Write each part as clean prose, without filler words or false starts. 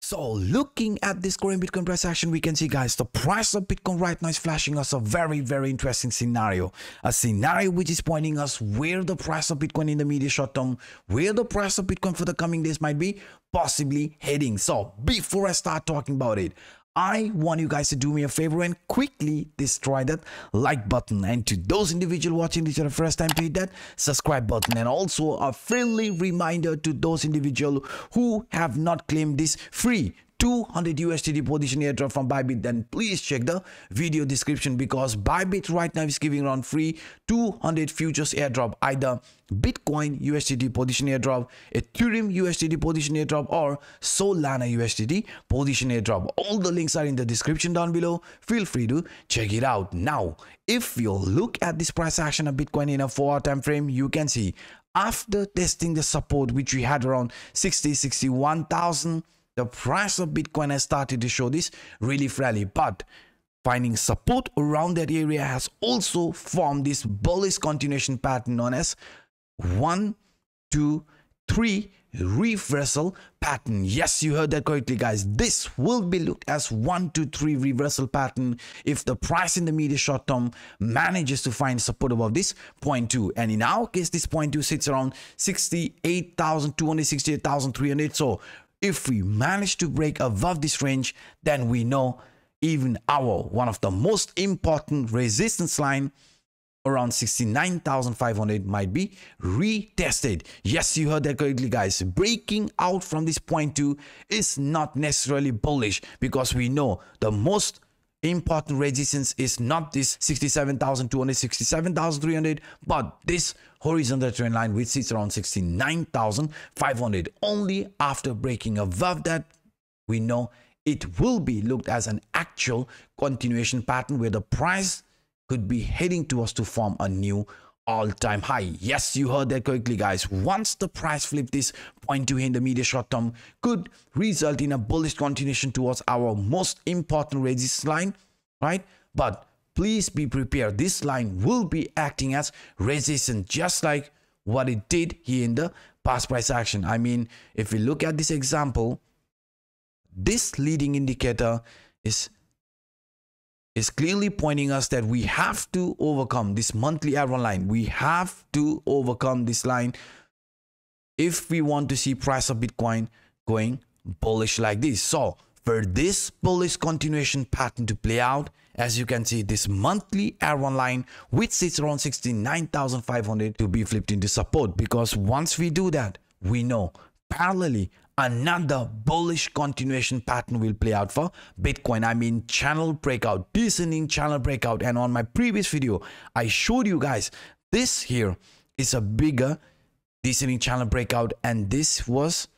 So looking at this current Bitcoin price action, we can see, guys, the price of Bitcoin right now is flashing us a very interesting scenario. A scenario which is pointing us where the price of Bitcoin in the medium short term, where the price of Bitcoin for the coming days might be possibly heading. So before I start talking about it, I want you guys to do me a favor and quickly destroy that like button. And to those individuals watching this for the first time, to hit that subscribe button. And also a friendly reminder to those individuals who have not claimed this free 200 USDT position airdrop from Bybit, then please check the video description, because Bybit right now is giving around free 200 futures airdrop, either Bitcoin USDT position airdrop, Ethereum USDT position airdrop, or Solana USDT position airdrop. All the links are in the description down below. Feel free to check it out. Now, if you look at this price action of Bitcoin in a 4-hour time frame, you can see after testing the support which we had around 61,000, the price of Bitcoin has started to show this relief rally, but finding support around that area has also formed this bullish continuation pattern known as 1, 2, 3 reversal pattern. Yes, you heard that correctly, guys. This will be looked as 1, 2, 3 reversal pattern if the price in the medium short term manages to find support above this 0.2, and in our case this 0.2 sits around 68,200, 68,300. So if we manage to break above this range, then we know even our one of the most important resistance line around 69,500 might be retested. Yes, you heard that correctly, guys. Breaking out from this 0.2 is not necessarily bullish, because we know the most important resistance is not this 67,200, 67,300, but this horizontal trend line which sits around 69,500. Only after breaking above that, we know it will be looked as an actual continuation pattern where the price could be heading towards to form a new all-time high. Yes, you heard that correctly, guys. Once the price flip this 0.2 in the medium short term, could result in a bullish continuation towards our most important resistance line, right? But please be prepared. This line will be acting as resistance, just like what it did here in the past price action. I mean, if we look at this example, this leading indicator is clearly pointing us that we have to overcome this monthly arrow line. We have to overcome this line if we want to see price of Bitcoin going bullish like this. So for this bullish continuation pattern to play out, as you can see, this monthly arrow line which sits around 69,500 to be flipped into support, because once we do that, we know parallelly another bullish continuation pattern will play out for Bitcoin. I mean, channel breakout, descending channel breakout. And on my previous video, I showed you guys this here is a bigger descending channel breakout, and this was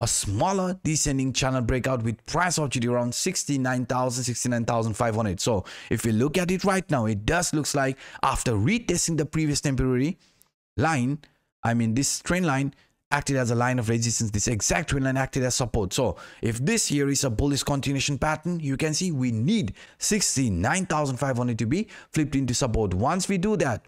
a smaller descending channel breakout with price opportunity around 69,000, 69,500. So if you look at it right now, it does looks like after retesting the previous temporary line, I mean this trend line acted as a line of resistance, this exact trend line acted as support. So if this here is a bullish continuation pattern, you can see we need 69,500 to be flipped into support. Once we do that,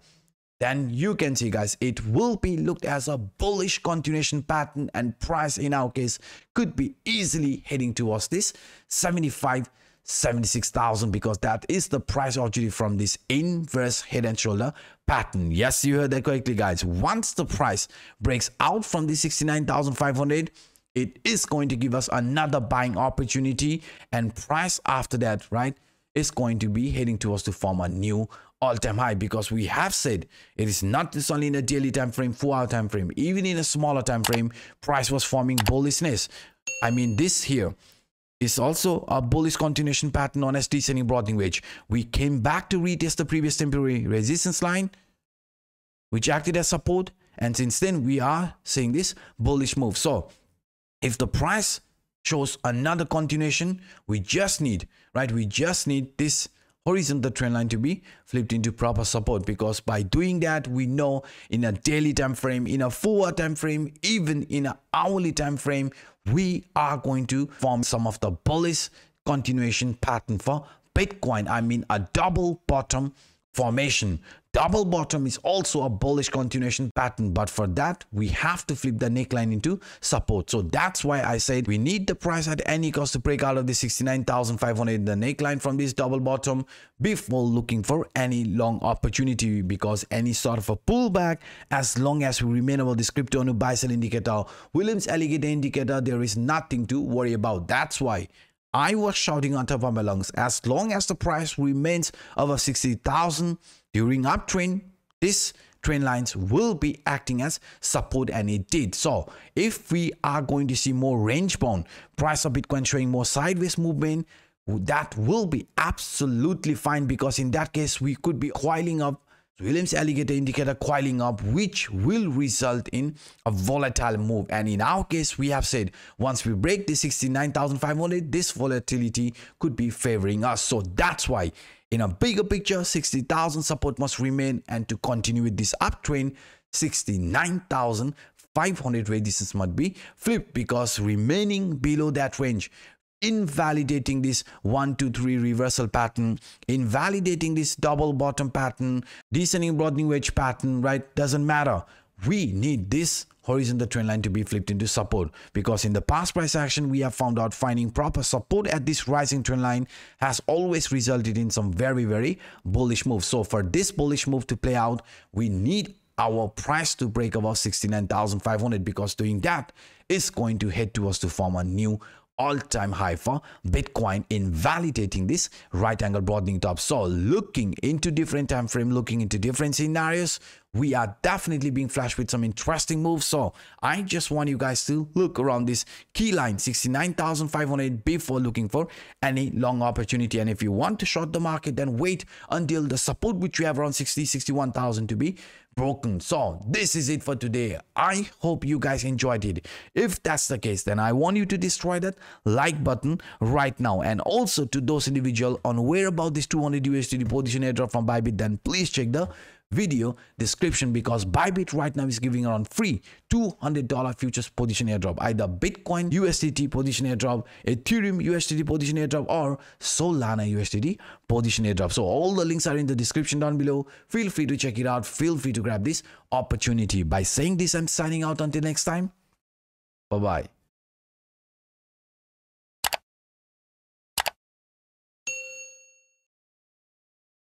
then you can see, guys, it will be looked as a bullish continuation pattern, and price in our case could be easily heading towards this 76,000, because that is the price opportunity from this inverse head and shoulder pattern. Yes, you heard that correctly, guys. Once the price breaks out from the 69,500, it is going to give us another buying opportunity, and price after that, right, is going to be heading towards to form a new all-time high, because we have said it is not just only in a daily time frame, 4-hour time frame, even in a smaller time frame, price was forming bullishness. I mean, this here is also a bullish continuation pattern known as descending broadening wedge. We came back to retest the previous temporary resistance line which acted as support, and since then we are seeing this bullish move. So if the price shows another continuation, we just need, right, we just need this horizontal trend line to be flipped into proper support, because by doing that, we know in a daily time frame, in a 4-hour time frame, even in an hourly time frame, we are going to form some of the bullish continuation pattern for Bitcoin. I mean, a double bottom formation. Double bottom is also a bullish continuation pattern, but for that we have to flip the neckline into support. So that's why I said we need the price at any cost to break out of the 69,500, the neckline from this double bottom, before looking for any long opportunity, because any sort of a pullback, as long as we remain above this CryptoAnup buy sell indicator, Williams alligator indicator, there is nothing to worry about. That's why I was shouting on top of my lungs, as long as the price remains above 60,000 during uptrend, this trend lines will be acting as support, and it did. So if we are going to see more range bound price of Bitcoin showing more sideways movement, that will be absolutely fine, because in that case we could be coiling up, Williams alligator indicator coiling up, which will result in a volatile move. And in our case, we have said once we break the 69,500, this volatility could be favoring us. So that's why in a bigger picture, 60,000 support must remain, and to continue with this uptrend, 69,500 resistance must be flipped, because remaining below that range, invalidating this 1 2 3 reversal pattern, invalidating this double bottom pattern, descending broadening wedge pattern, right? Doesn't matter. We need this horizontal trend line to be flipped into support, because in the past price action we have found out finding proper support at this rising trend line has always resulted in some very bullish moves. So for this bullish move to play out, we need our price to break above 69,500, because doing that is going to head towards to form a new all-time high for Bitcoin, invalidating this right angle broadening top. So looking into different time frame, looking into different scenarios, we are definitely being flashed with some interesting moves. So I just want you guys to look around this key line 69,500 before looking for any long opportunity. And if you want to short the market, then wait until the support which we have around 61,000 to be broken. So this is it for today. I hope you guys enjoyed it. If that's the case, then I want you to destroy that like button right now. And also to those individuals unaware about this 200 USDT position airdrop from Bybit, then please check the video description, because Bybit right now is giving around free $200 futures position airdrop, either Bitcoin USDT position airdrop, Ethereum USDT position airdrop, or Solana USDT position airdrop. So all the links are in the description down below. Feel free to check it out. Feel free to grab this opportunity. By saying this, I'm signing out until next time. Bye bye.